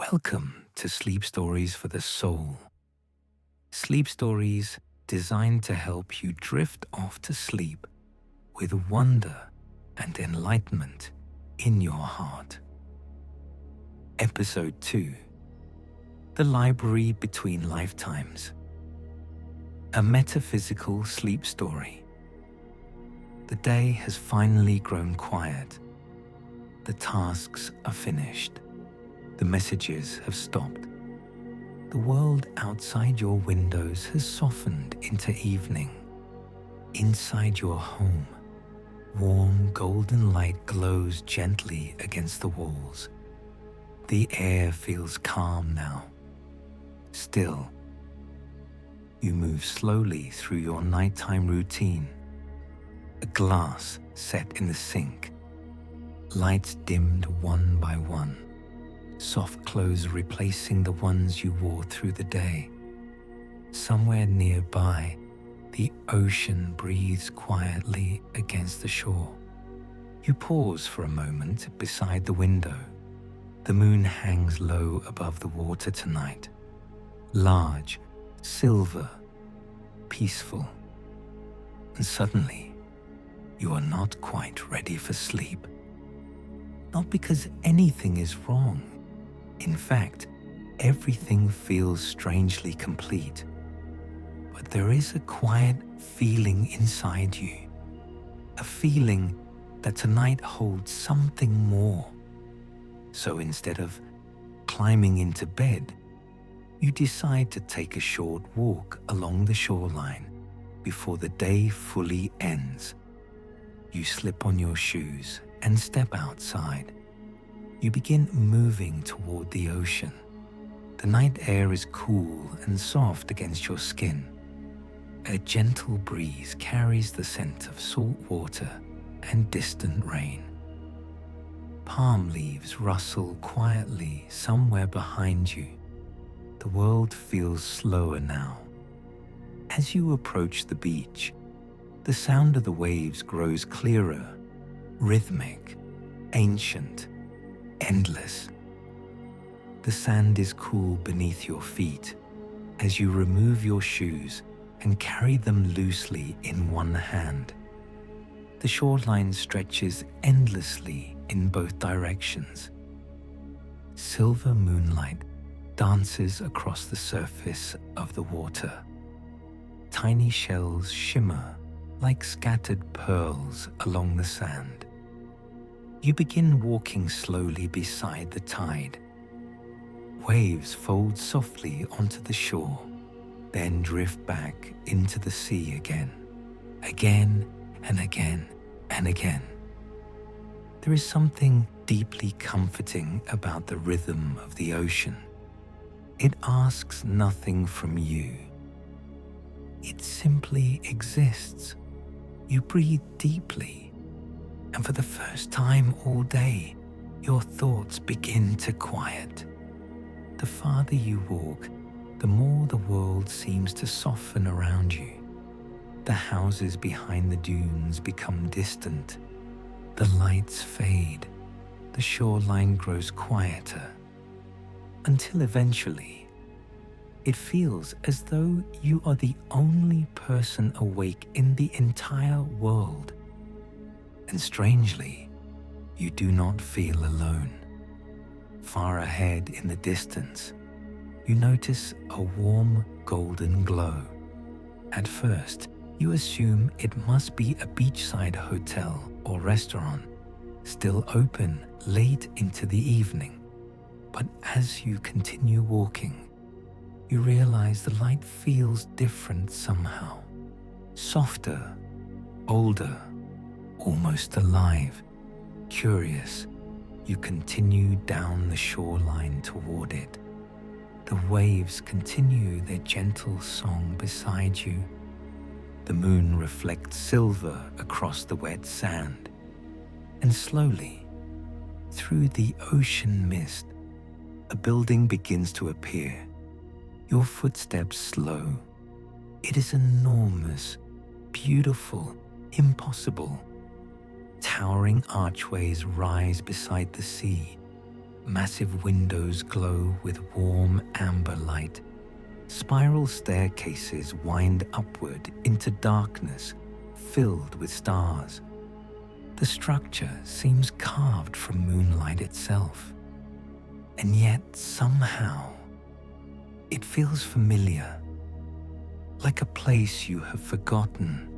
Welcome to Sleep Stories for the Soul. Sleep stories designed to help you drift off to sleep with wonder and enlightenment in your heart. Episode 2: The Library Between Lifetimes. A metaphysical sleep story. The day has finally grown quiet. The tasks are finished. The messages have stopped. The world outside your windows has softened into evening. Inside your home, warm golden light glows gently against the walls. The air feels calm now. Still, you move slowly through your nighttime routine. A glass set in the sink. Lights dimmed one by one. Soft clothes replacing the ones you wore through the day. Somewhere nearby, the ocean breathes quietly against the shore. You pause for a moment beside the window. The moon hangs low above the water tonight. Large, silver, peaceful. And suddenly, you are not quite ready for sleep. Not because anything is wrong. In fact, everything feels strangely complete. But there is a quiet feeling inside you. A feeling that tonight holds something more. So instead of climbing into bed, you decide to take a short walk along the shoreline before the day fully ends. You slip on your shoes and step outside. You begin moving toward the ocean. The night air is cool and soft against your skin. A gentle breeze carries the scent of salt water and distant rain. Palm leaves rustle quietly somewhere behind you. The world feels slower now. As you approach the beach, the sound of the waves grows clearer, rhythmic, ancient, endless. The sand is cool beneath your feet as you remove your shoes and carry them loosely in one hand. The shoreline stretches endlessly in both directions. Silver moonlight dances across the surface of the water. Tiny shells shimmer like scattered pearls along the sand. You begin walking slowly beside the tide. Waves fold softly onto the shore, then drift back into the sea again and again and again. There is something deeply comforting about the rhythm of the ocean. It asks nothing from you. It simply exists. You breathe deeply. And for the first time all day, your thoughts begin to quiet. The farther you walk, the more the world seems to soften around you. The houses behind the dunes become distant. The lights fade. The shoreline grows quieter. Until eventually, it feels as though you are the only person awake in the entire world. And strangely, you do not feel alone. Far ahead in the distance, you notice a warm golden glow. At first, you assume it must be a beachside hotel or restaurant, still open late into the evening. But as you continue walking, you realize the light feels different somehow. Softer, older, almost alive. Curious, you continue down the shoreline toward it. The waves continue their gentle song beside you. The moon reflects silver across the wet sand. And slowly, through the ocean mist, a building begins to appear. Your footsteps slow. It is enormous, beautiful, impossible. Towering archways rise beside the sea, Massive windows glow with warm amber light. Spiral staircases wind upward into darkness filled with stars. The structure seems carved from moonlight itself. And yet somehow it feels familiar, like a place you have forgotten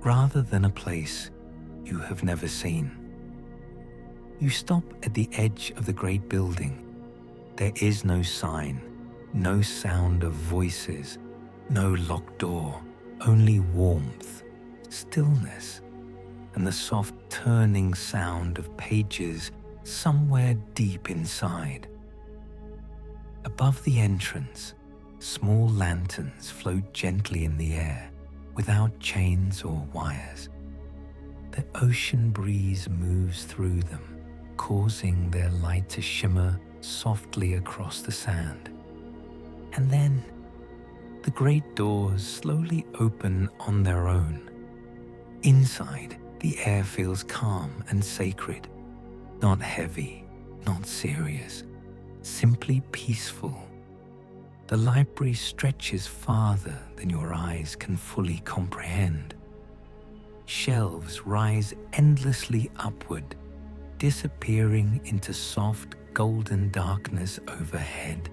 rather than a place you have never seen. You stop at the edge of the great building. There is no sign, no sound of voices, no locked door, only warmth, stillness, and the soft turning sound of pages somewhere deep inside. Above the entrance, small lanterns float gently in the air without chains or wires. The ocean breeze moves through them, causing their light to shimmer softly across the sand. And then the great doors slowly open on their own. Inside, the air feels calm and sacred, not heavy, not serious, simply peaceful. The library stretches farther than your eyes can fully comprehend. Shelves rise endlessly upward, disappearing into soft golden darkness overhead.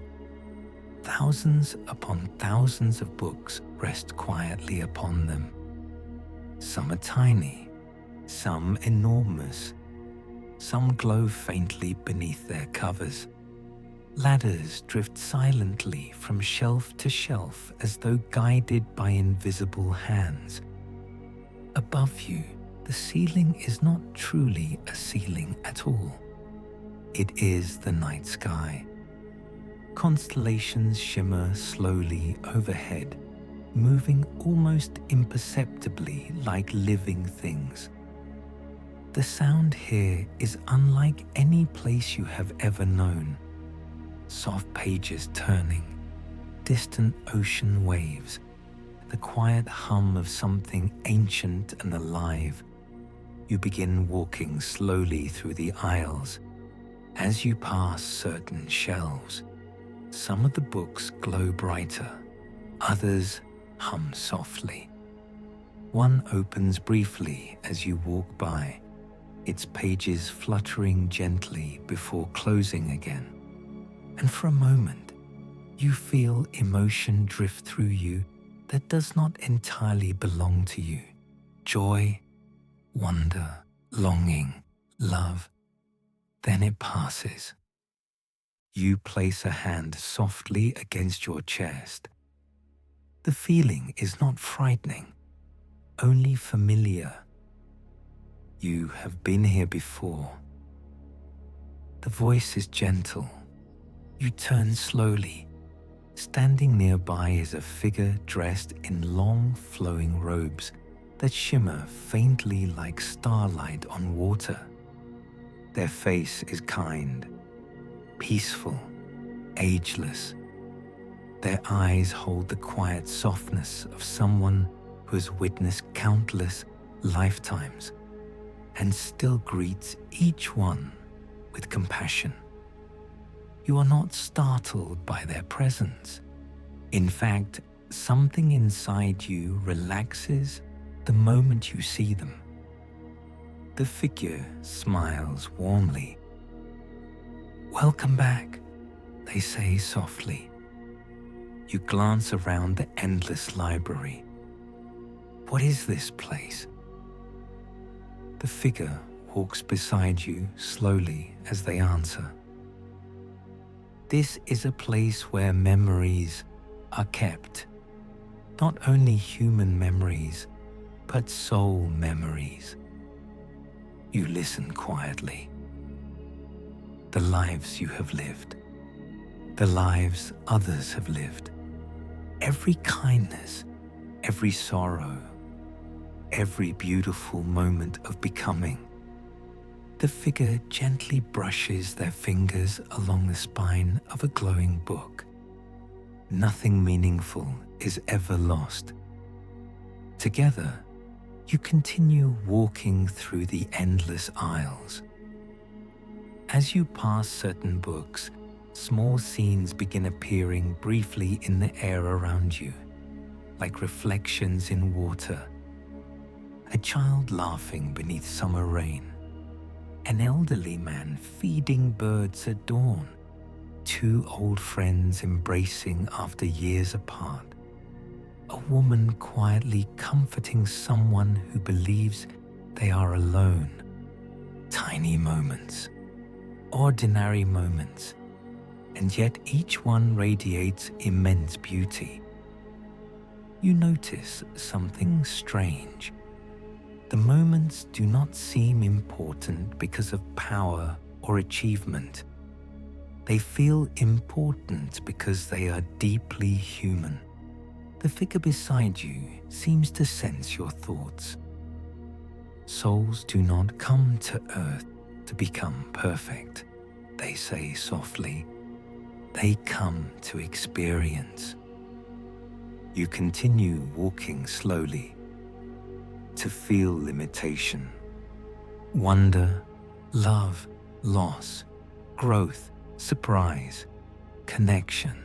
Thousands upon thousands of books rest quietly upon them. Some are tiny, some enormous, some glow faintly beneath their covers. Ladders drift silently from shelf to shelf as though guided by invisible hands. Above you, the ceiling is not truly a ceiling at all. It is the night sky. Constellations shimmer slowly overhead, moving almost imperceptibly like living things. The sound here is unlike any place you have ever known. Soft pages turning, distant ocean waves, the quiet hum of something ancient and alive. You begin walking slowly through the aisles. As you pass certain shelves, some of the books glow brighter, others hum softly. One opens briefly as you walk by, its pages fluttering gently before closing again. And for a moment, you feel emotion drift through you that does not entirely belong to you. Joy, wonder, longing, love. Then it passes. You place a hand softly against your chest. The feeling is not frightening, only familiar. You have been here before. The voice is gentle. You turn slowly. Standing nearby is a figure dressed in long flowing robes that shimmer faintly like starlight on water. Their face is kind, peaceful, ageless. Their eyes hold the quiet softness of someone who has witnessed countless lifetimes and still greets each one with compassion. You are not startled by their presence. In fact, something inside you relaxes the moment you see them. The figure smiles warmly. "Welcome back," they say softly. You glance around the endless library. What is this place? The figure walks beside you slowly as they answer. This is a place where memories are kept. Not only human memories, but soul memories. You listen quietly. The lives you have lived, the lives others have lived, every kindness, every sorrow, every beautiful moment of becoming. The figure gently brushes their fingers along the spine of a glowing book. Nothing meaningful is ever lost. Together, you continue walking through the endless aisles. As you pass certain books, small scenes begin appearing briefly in the air around you, like reflections in water. A child laughing beneath summer rain, an elderly man feeding birds at dawn, two old friends embracing after years apart, a woman quietly comforting someone who believes they are alone. Tiny moments, ordinary moments, and yet each one radiates immense beauty. You notice something strange. The moments do not seem important because of power or achievement. They feel important because they are deeply human. The figure beside you seems to sense your thoughts. Souls do not come to earth to become perfect, they say softly. They come to experience. You continue walking slowly, to feel limitation, wonder, love, loss, growth, surprise, connection.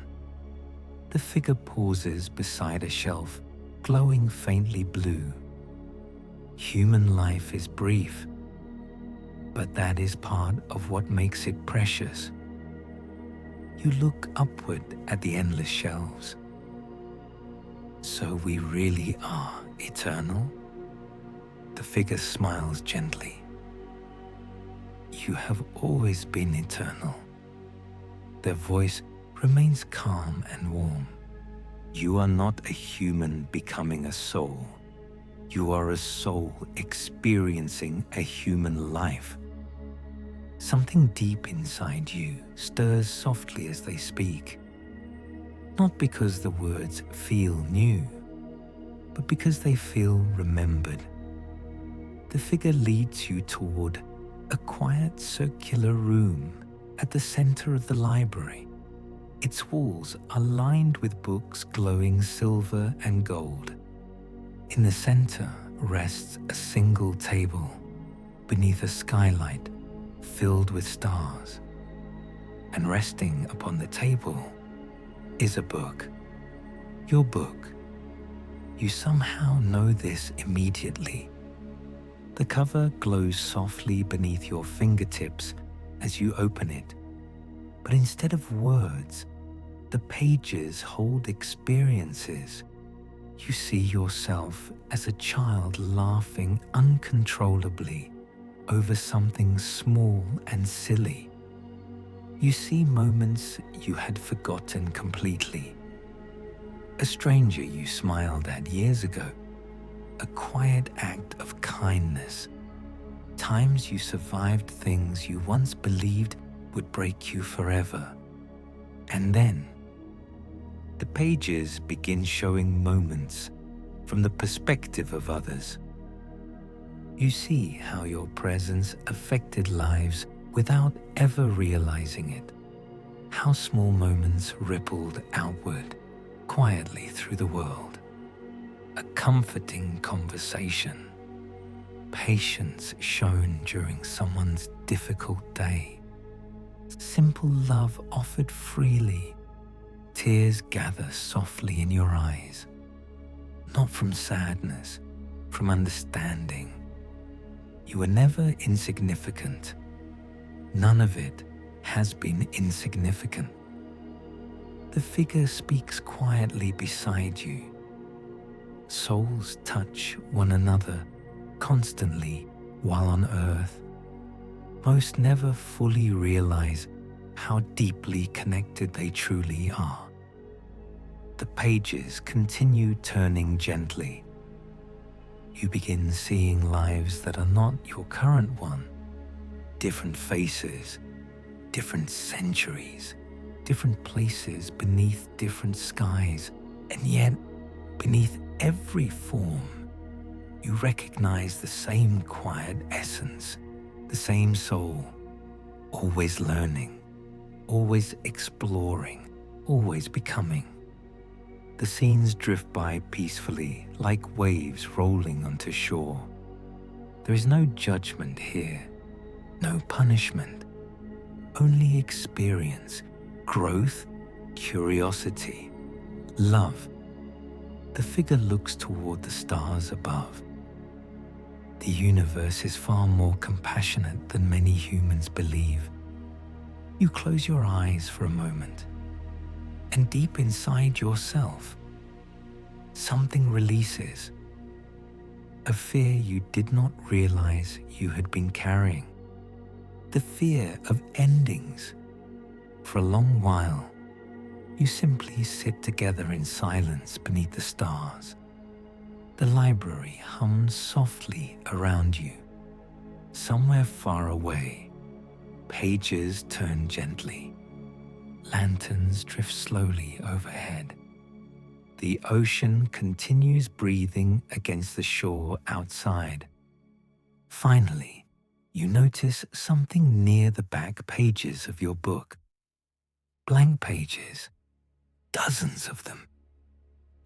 The figure pauses beside a shelf, glowing faintly blue. Human life is brief, but that is part of what makes it precious. You look upward at the endless shelves. So we really are eternal? The figure smiles gently. You have always been eternal. Their voice remains calm and warm. You are not a human becoming a soul. You are a soul experiencing a human life. Something deep inside you stirs softly as they speak. Not because the words feel new, but because they feel remembered. The figure leads you toward a quiet circular room at the center of the library. Its walls are lined with books glowing silver and gold. In the center rests a single table beneath a skylight filled with stars. And resting upon the table is a book. Your book. You somehow know this immediately. The cover glows softly beneath your fingertips as you open it. But instead of words, the pages hold experiences. You see yourself as a child laughing uncontrollably over something small and silly. You see moments you had forgotten completely. A stranger you smiled at years ago. A quiet act of kindness. Times you survived things you once believed would break you forever. And then, the pages begin showing moments from the perspective of others. You see how your presence affected lives without ever realizing it. How small moments rippled outward, quietly through the world. A comforting conversation. Patience shown during someone's difficult day. Simple love offered freely. Tears gather softly in your eyes. Not from sadness, from understanding. You were never insignificant. None of it has been insignificant. The figure speaks quietly beside you. Souls touch one another constantly while on earth. Most never fully realize how deeply connected they truly are. The pages continue turning gently. You begin seeing lives that are not your current one. Different faces, different centuries, different places beneath different skies, and yet beneath every form, you recognize the same quiet essence, the same soul, always learning, always exploring, always becoming. The scenes drift by peacefully, like waves rolling onto shore. There is no judgment here, no punishment, only experience growth, curiosity, love. The figure looks toward the stars above. The universe is far more compassionate than many humans believe. You close your eyes for a moment, and deep inside yourself, something releases. A fear you did not realize you had been carrying. The fear of endings. For a long while, you simply sit together in silence beneath the stars. The library hums softly around you. Somewhere far away, pages turn gently. Lanterns drift slowly overhead. The ocean continues breathing against the shore outside. Finally, you notice something near the back pages of your book. Blank pages, dozens of them.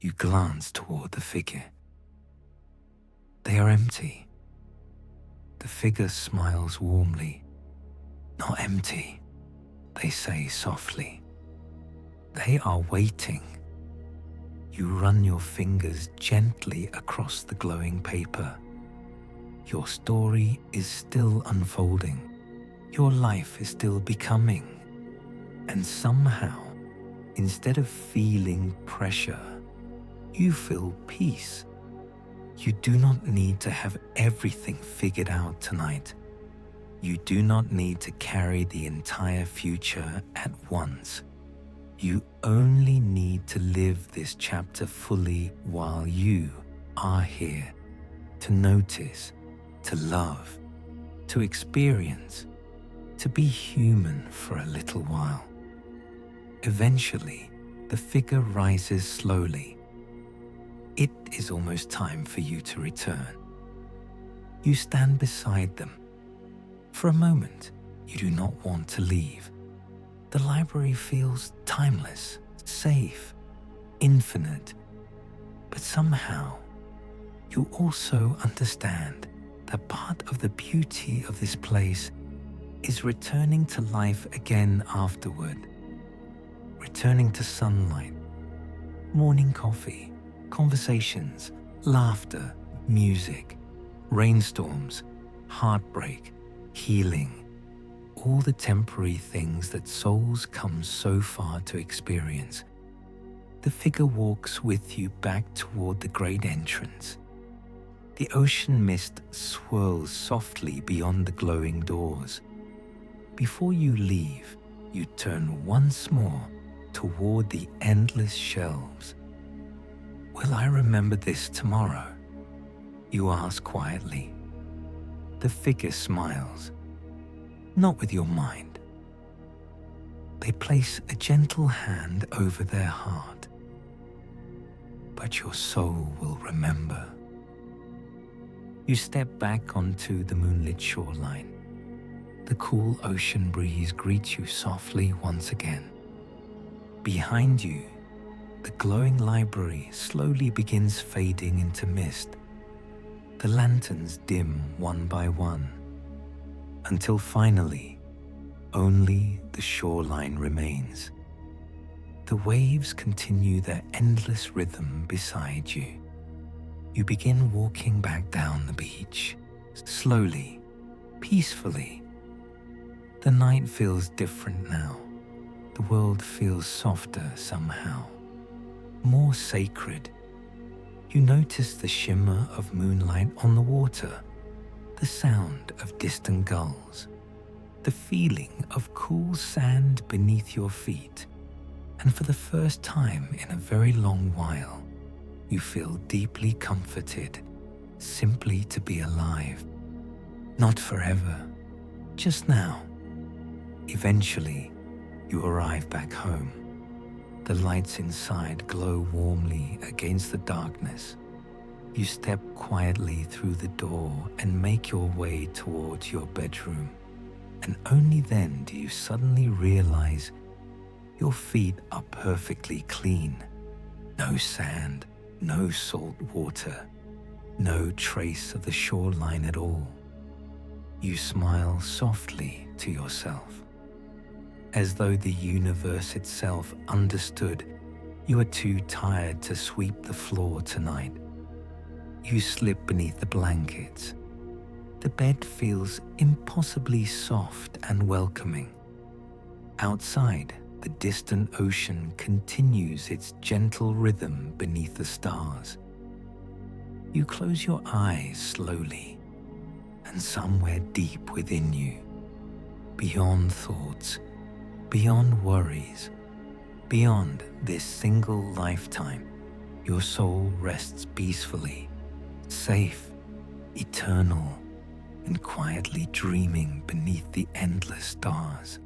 You glance toward the figure. They are empty. The figure smiles warmly. Not empty, they say softly. They are waiting. You run your fingers gently across the glowing paper. Your story is still unfolding. Your life is still becoming. And somehow, instead of feeling pressure, you feel peace. You do not need to have everything figured out tonight. You do not need to carry the entire future at once. You only need to live this chapter fully while you are here, to notice, to love, to experience, to be human for a little while. Eventually, the figure rises slowly. It is almost time for you to return. You stand beside them. For a moment, you do not want to leave. The library feels timeless, safe, infinite. But somehow, you also understand that part of the beauty of this place is returning to life again afterward. Returning to sunlight, morning coffee, conversations, laughter, music, rainstorms, heartbreak, healing, all the temporary things that souls come so far to experience. The figure walks with you back toward the great entrance. The ocean mist swirls softly beyond the glowing doors. Before you leave, you turn once more toward the endless shelves. Will I remember this tomorrow? You ask quietly. The figure smiles. Not with your mind. They place a gentle hand over their heart. But your soul will remember. You step back onto the moonlit shoreline. The cool ocean breeze greets you softly once again. Behind you, the glowing library slowly begins fading into mist. The lanterns dim one by one, until finally, only the shoreline remains. The waves continue their endless rhythm beside you. You begin walking back down the beach, slowly, peacefully. The night feels different now. The world feels softer somehow, more sacred. You notice the shimmer of moonlight on the water, the sound of distant gulls, the feeling of cool sand beneath your feet. And for the first time in a very long while, you feel deeply comforted simply to be alive. Not forever, just now. Eventually, you arrive back home. The lights inside glow warmly against the darkness. You step quietly through the door and make your way towards your bedroom. And only then do you suddenly realize your feet are perfectly clean. No sand, no salt water, no trace of the shoreline at all. You smile softly to yourself. as though the universe itself understood you are too tired to sweep the floor tonight. You slip beneath the blankets. The bed feels impossibly soft and welcoming. Outside, the distant ocean continues its gentle rhythm beneath the stars. You close your eyes slowly, and somewhere deep within you, beyond thoughts, beyond worries, beyond this single lifetime, your soul rests peacefully, safe, eternal, and quietly dreaming beneath the endless stars.